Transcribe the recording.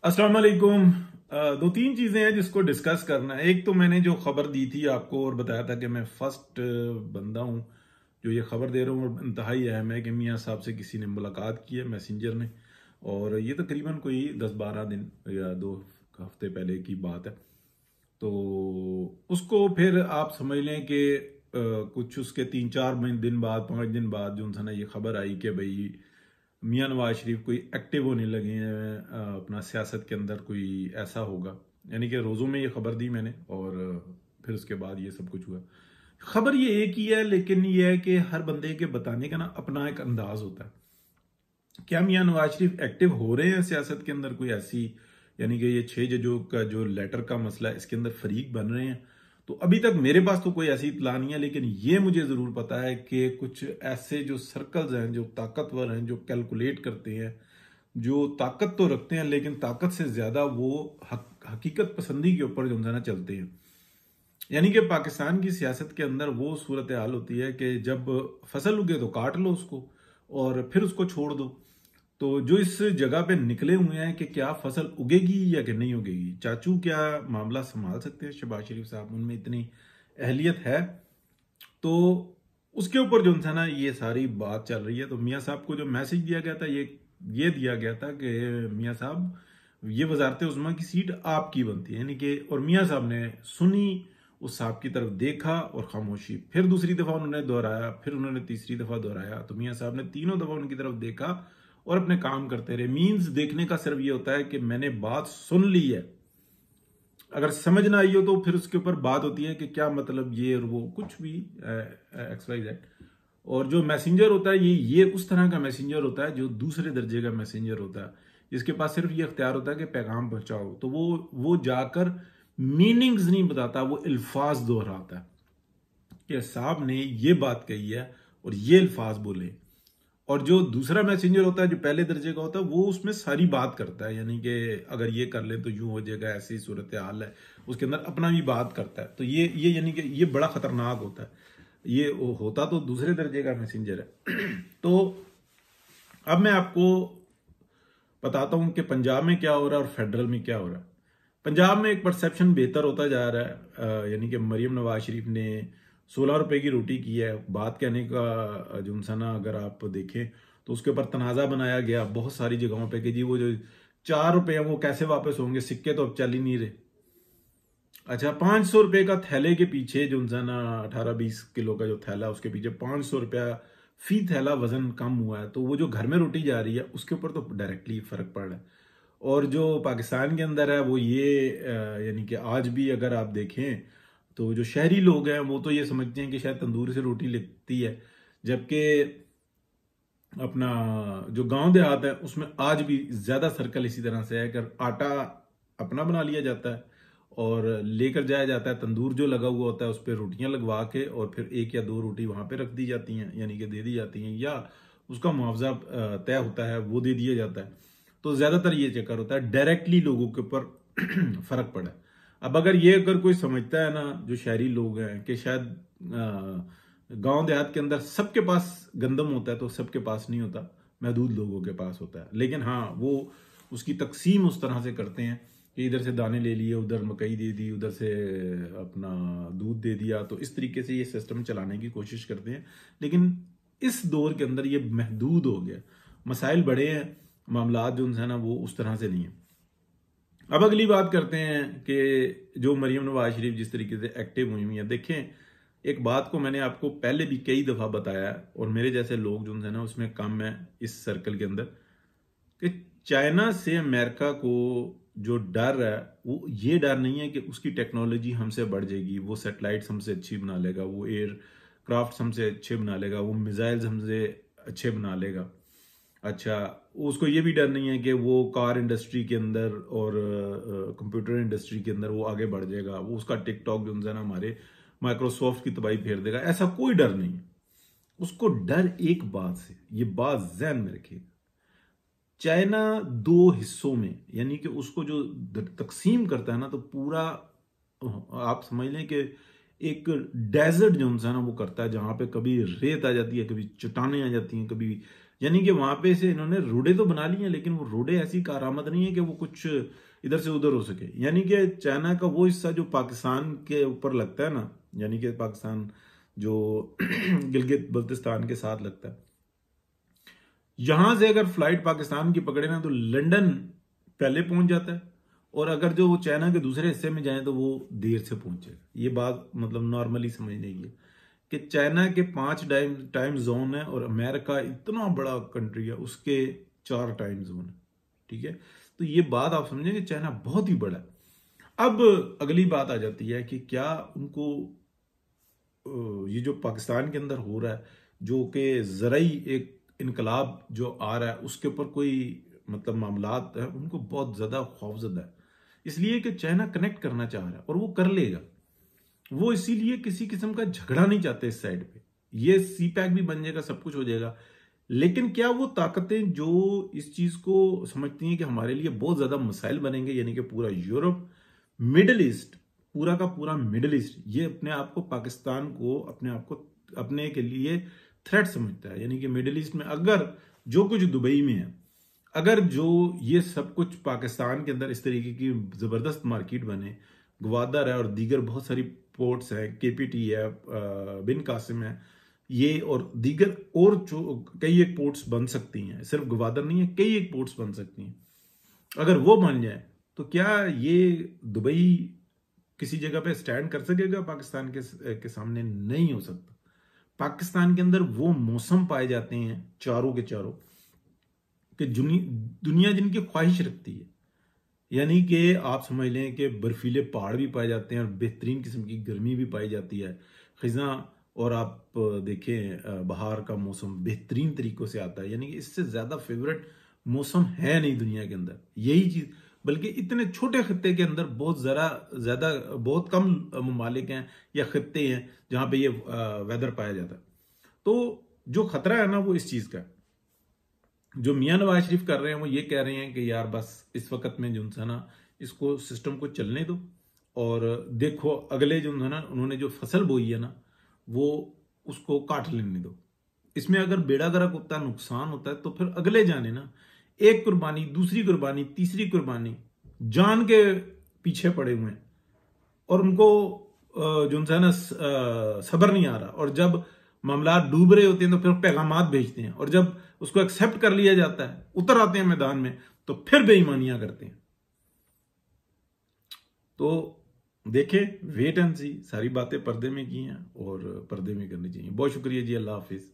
अस्सलाम वालेकुम। दो तीन चीजें हैं जिसको डिस्कस करना है। एक तो मैंने जो खबर दी थी आपको और बताया था कि मैं फर्स्ट बंदा हूं जो ये खबर दे रहा हूँ, और इंतहाई अहम है कि मियाँ साहब से किसी ने मुलाकात की है मैसेंजर ने। और ये तकरीबन कोई 10-12 दिन या 2 हफ्ते पहले की बात है। तो उसको फिर आप समझ लें कि कुछ उसके 3-4 दिन बाद, 5 दिन बाद जो ना ये खबर आई कि भाई मियाँ नवाज शरीफ कोई एक्टिव होने लगे हैं अपना सियासत के अंदर, कोई ऐसा होगा। यानी कि रोज़ों में ये खबर दी मैंने, और फिर उसके बाद ये सब कुछ हुआ। खबर ये एक ही है, लेकिन ये है कि हर बंदे के बताने का ना अपना एक अंदाज होता है। क्या मियाँ नवाज शरीफ एक्टिव हो रहे हैं सियासत के अंदर कोई ऐसी, यानी कि ये 6 जजों का जो लेटर का मसला है इसके अंदर फरीक बन रहे हैं? तो अभी तक मेरे पास तो कोई ऐसी इतला नहीं है, लेकिन ये मुझे जरूर पता है कि कुछ ऐसे जो सर्कल्स हैं, जो ताकतवर हैं, जो कैलकुलेट करते हैं, जो ताकत तो रखते हैं लेकिन ताकत से ज्यादा वो हकीकत पसंदी के ऊपर जो है ना चलते हैं। यानी कि पाकिस्तान की सियासत के अंदर वो सूरत हाल होती है कि जब फसल उगे तो काट लो उसको और फिर उसको छोड़ दो। तो जो इस जगह पे निकले हुए हैं कि क्या फसल उगेगी या कि नहीं उगेगी, चाचू क्या मामला संभाल सकते हैं, शहबाज शरीफ साहब उनमें इतनी अहलियत है? तो उसके ऊपर जो था ना ये सारी बात चल रही है। तो मियाँ साहब को जो मैसेज दिया गया था ये दिया गया था कि मियाँ साहब, ये वजारत उज़्मा की सीट आपकी बनती है, यानी कि, और मियाँ साहब ने सुनी, उस साहब की तरफ देखा और खामोशी। फिर दूसरी दफा उन्होंने दोहराया, फिर उन्होंने तीसरी दफा दोहराया। तो मियाँ साहब ने तीनों दफा उनकी तरफ देखा और अपने काम करते रहे। मीन्स देखने का सिर्फ ये होता है कि मैंने बात सुन ली है, अगर समझ ना आई हो तो फिर उसके ऊपर बात होती है कि क्या मतलब ये और वो कुछ भी एक्स वाई जेड। और जो मैसेंजर होता है ये उस तरह का मैसेंजर होता है जो दूसरे दर्जे का मैसेंजर होता है, जिसके पास सिर्फ ये अख्तियार होता है कि पैगाम पहुंचाओ। तो वो जाकर मीनिंग्स नहीं बताता, वो अल्फाज दोहराता है कि साहब ने ये बात कही है और ये अल्फाज बोले। और जो दूसरा मैसेंजर होता है जो पहले दर्जे का होता है वो उसमें सारी बात करता है, यानी कि अगर ये कर ले तो यूं हो जाएगा, ऐसी सूरत हाल है, उसके अंदर अपना भी बात करता है। तो ये यानी कि ये बड़ा खतरनाक होता है। ये होता तो दूसरे दर्जे का मैसेंजर है। तो अब मैं आपको बताता हूं कि पंजाब में क्या हो रहा है और फेडरल में क्या हो रहा है। पंजाब में एक परसेप्शन बेहतर होता जा रहा है, यानी कि मरीम नवाज शरीफ ने 16 रुपए की रोटी की है। बात कहने का जो इंसाना अगर आप देखें तो उसके ऊपर तनाज़ा बनाया गया बहुत सारी जगहों पे कि जी वो जो 4 रुपए हैं वो कैसे वापस होंगे, सिक्के तो अब चल ही नहीं रहे। अच्छा, 500 रुपए का थैले के पीछे जो इंसाना 18-20 किलो का जो थैला, उसके पीछे 500 रुपया फी थैला वजन कम हुआ है। तो वो जो घर में रोटी जा रही है उसके ऊपर तो डायरेक्टली फर्क पड़ रहा है। और जो पाकिस्तान के अंदर है वो ये यानी कि आज भी अगर आप देखें तो जो शहरी लोग हैं वो तो ये समझते हैं कि शायद तंदूर से रोटी लगती है, जबकि अपना जो गांव देहात है उसमें आज भी ज्यादा सर्कल इसी तरह से है कि आटा अपना बना लिया जाता है और लेकर जाया जाता है। तंदूर जो लगा हुआ होता है उस पर रोटियां लगवा के और फिर 1 या 2 रोटी वहां पे रख दी जाती हैं, यानी कि दे दी जाती हैं, या उसका मुआवजा तय होता है वो दे दिया जाता है। तो ज्यादातर ये चक्कर होता है, डायरेक्टली लोगों के ऊपर फर्क पड़ा है। अब अगर कोई समझता है ना, जो शहरी लोग हैं, कि शायद गांव देहात के अंदर सबके पास गंदम होता है, तो सबके पास नहीं होता, महदूद लोगों के पास होता है। लेकिन हाँ, वो उसकी तकसीम उस तरह से करते हैं कि इधर से दाने ले लिए, उधर मकई दे दी, उधर से अपना दूध दे दिया। तो इस तरीके से ये सिस्टम चलाने की कोशिश करते हैं। लेकिन इस दौर के अंदर ये महदूद हो गया, मसाइल बड़े हैं, मामला जो है ना वो उस तरह से नहीं है। अब अगली बात करते हैं कि जो मरीम नवाज शरीफ जिस तरीके से एक्टिव हुई हुई है। देखें, एक बात को मैंने आपको पहले भी कई दफा बताया है, और मेरे जैसे लोग जो है ना उसमें कम है इस सर्कल के अंदर, कि चाइना से अमेरिका को जो डर है वो ये डर नहीं है कि उसकी टेक्नोलॉजी हमसे बढ़ जाएगी, वो सैटेलाइट्स हमसे अच्छी बना लेगा, वो एयर क्राफ्ट हमसे अच्छे बना लेगा, वो मिसाइल्स हमसे अच्छे बना लेगा। अच्छा, उसको ये भी डर नहीं है कि वो कार इंडस्ट्री के अंदर और कंप्यूटर इंडस्ट्री के अंदर वो आगे बढ़ जाएगा, वो उसका टिकटॉक जो है ना हमारे माइक्रोसॉफ्ट की तबाही फेर देगा। ऐसा कोई डर नहीं है उसको। डर एक बात से, ये बात जहन में रखिएगा, चाइना 2 हिस्सों में, यानी कि उसको जो तकसीम करता है ना, तो पूरा आप समझ लें कि एक डेजर्ट जो है ना वो करता है, जहां पे कभी रेत आ जाती है, कभी चट्टाने आ जाती हैं, कभी यानी कि वहां पे से इन्होंने रोडे तो बना ली हैं, लेकिन वो रोडे ऐसी कारआमद नहीं है कि वो कुछ इधर से उधर हो सके। यानी कि चाइना का वो हिस्सा जो पाकिस्तान के ऊपर लगता है ना, यानी कि पाकिस्तान जो गिलगित बल्तिस्तान के साथ लगता है, यहां से अगर फ्लाइट पाकिस्तान की पकड़े ना तो लंदन पहले पहुंच जाता है, और अगर जो वो चाइना के दूसरे हिस्से में जाए तो वो देर से पहुंचेगा। ये बात मतलब नॉर्मली समझने की है कि चाइना के 5 टाइम जोन है और अमेरिका इतना बड़ा कंट्री है, उसके 4 टाइम जोन है। ठीक है, तो ये बात आप समझें कि चाइना बहुत ही बड़ा है। अब अगली बात आ जाती है कि क्या उनको ये जो पाकिस्तान के अंदर हो रहा है, जो कि ज़राई एक इनकलाब जो आ रहा है, उसके ऊपर कोई मतलब मामलात है, उनको बहुत ज़्यादा खौफजदा है, इसलिए कि चाइना कनेक्ट करना चाह रहा है और वो कर लेगा। वो इसीलिए किसी किस्म का झगड़ा नहीं चाहते इस साइड पे। ये सी पैक भी बन जाएगा, सब कुछ हो जाएगा, लेकिन क्या वो ताकतें जो इस चीज को समझती हैं कि हमारे लिए बहुत ज्यादा मसाइल बनेंगे, यानी कि पूरा यूरोप, मिडिल ईस्ट, पूरा का पूरा मिडिल ईस्ट, ये अपने आप को पाकिस्तान को अपने आप को अपने के लिए थ्रेट समझता है। यानी कि मिडिल ईस्ट में अगर जो कुछ दुबई में है, अगर जो ये सब कुछ पाकिस्तान के अंदर इस तरीके की जबरदस्त मार्केट बने, ग्वादर है और दीगर बहुत सारी पोर्ट्स है, केपीटी है, बिन कासिम है, ये और दीगर और जो कई एक पोर्ट्स बन सकती हैं, सिर्फ ग्वादर नहीं है, कई एक पोर्ट्स बन सकती हैं। अगर वो बन जाए तो क्या ये दुबई किसी जगह पे स्टैंड कर सकेगा पाकिस्तान के सामने? नहीं हो सकता। पाकिस्तान के अंदर वो मौसम पाए जाते हैं चारों के चारों कि दुनिया जिनकी ख्वाहिश रखती है। यानी कि आप समझ लें कि बर्फीले पहाड़ भी पाए जाते हैं और बेहतरीन किस्म की गर्मी भी पाई जाती है, खिजा, और आप देखें बाहर का मौसम बेहतरीन तरीकों से आता है। यानी कि इससे ज्यादा फेवरेट मौसम है नहीं दुनिया के अंदर, यही चीज। बल्कि इतने छोटे खत्ते के अंदर बहुत ज्यादा बहुत कम ममालिक हैं या खत्ते हैं जहां पे ये वेदर पाया जाता है। तो जो खतरा है ना वो इस चीज का है। जो मियां नवाज शरीफ कर रहे हैं वो ये कह रहे हैं कि यार बस इस वक्त में जो है ना, इसको सिस्टम को चलने दो, और देखो अगले जो है ना, उन्होंने जो फसल बोई है ना, वो उसको काट लेने दो। इसमें अगर बेड़ा गर्क होता है, नुकसान होता है, तो फिर अगले जाने ना, एक कुर्बानी, दूसरी कुर्बानी, तीसरी कुर्बानी, जान के पीछे पड़े हुए हैं, और उनको जो है ना सब्र नहीं आ रहा। और जब मामला डूब रहे होते हैं तो फिर पैगामात भेजते हैं, और जब उसको एक्सेप्ट कर लिया जाता है, उतर आते हैं मैदान में, तो फिर बेईमानियां करते हैं। तो देखें, वेट एंड सी, सारी बातें पर्दे में की हैं और पर्दे में करनी चाहिए। बहुत शुक्रिया जी, अल्लाह हाफिज।